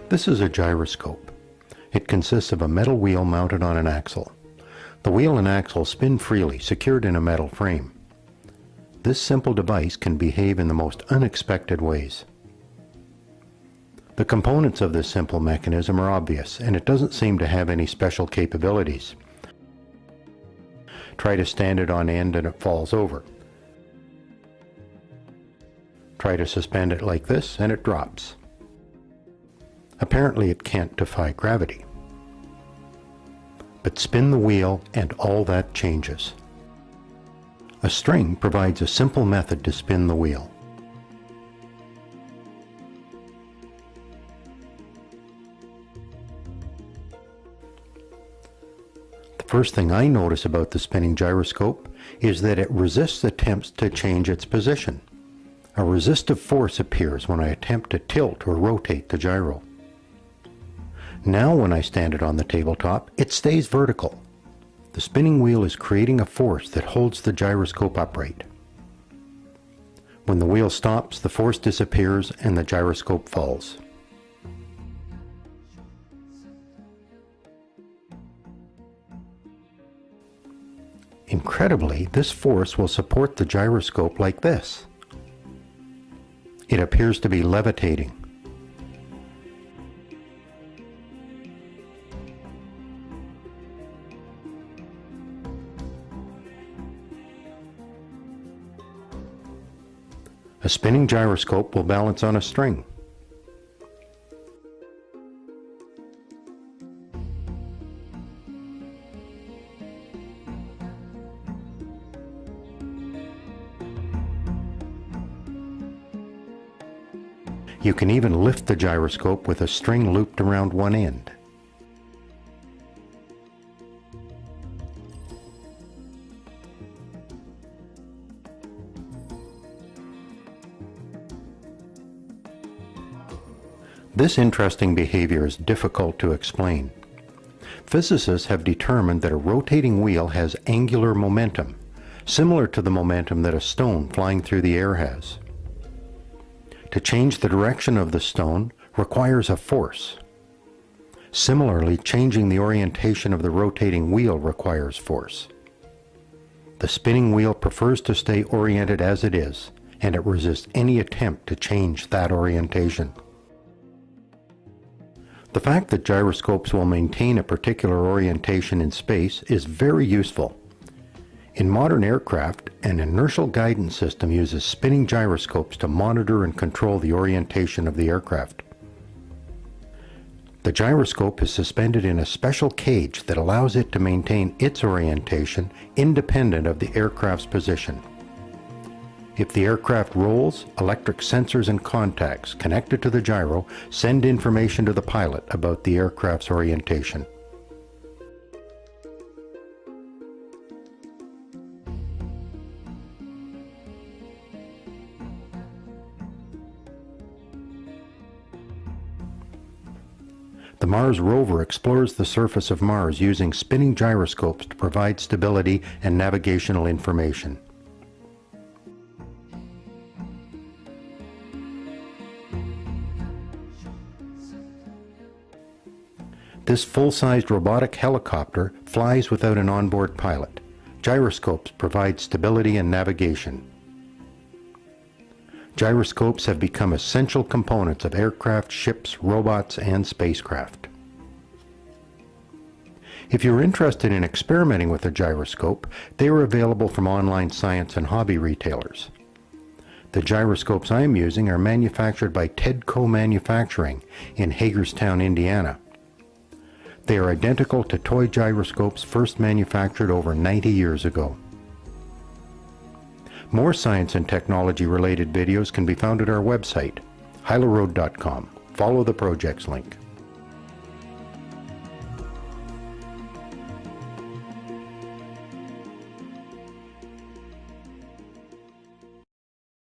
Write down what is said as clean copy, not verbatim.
This is a gyroscope. It consists of a metal wheel mounted on an axle. The wheel and axle spin freely, secured in a metal frame. This simple device can behave in the most unexpected ways. The components of this simple mechanism are obvious, and it doesn't seem to have any special capabilities. Try to stand it on end and it falls over. Try to suspend it like this and it drops. Apparently it can't defy gravity. But spin the wheel and all that changes. A string provides a simple method to spin the wheel. The first thing I notice about the spinning gyroscope is that it resists attempts to change its position. A resistive force appears when I attempt to tilt or rotate the gyro. Now when I stand it on the tabletop, it stays vertical. The spinning wheel is creating a force that holds the gyroscope upright. When the wheel stops, the force disappears and the gyroscope falls. Incredibly, this force will support the gyroscope like this. It appears to be levitating. A spinning gyroscope will balance on a string. You can even lift the gyroscope with a string looped around one end. This interesting behavior is difficult to explain. Physicists have determined that a rotating wheel has angular momentum, similar to the momentum that a stone flying through the air has. To change the direction of the stone requires a force. Similarly, changing the orientation of the rotating wheel requires force. The spinning wheel prefers to stay oriented as it is, and it resists any attempt to change that orientation. The fact that gyroscopes will maintain a particular orientation in space is very useful. In modern aircraft, an inertial guidance system uses spinning gyroscopes to monitor and control the orientation of the aircraft. The gyroscope is suspended in a special cage that allows it to maintain its orientation independent of the aircraft's position. If the aircraft rolls, electric sensors and contacts connected to the gyro send information to the pilot about the aircraft's orientation. The Mars rover explores the surface of Mars using spinning gyroscopes to provide stability and navigational information. This full-sized robotic helicopter flies without an onboard pilot. Gyroscopes provide stability and navigation. Gyroscopes have become essential components of aircraft, ships, robots, and spacecraft. If you're interested in experimenting with a gyroscope, they are available from online science and hobby retailers. The gyroscopes I am using are manufactured by Tedco Manufacturing in Hagerstown, Indiana. They are identical to toy gyroscopes first manufactured over 90 years ago. More science and technology related videos can be found at our website, hylaroad.com. Follow the project's link.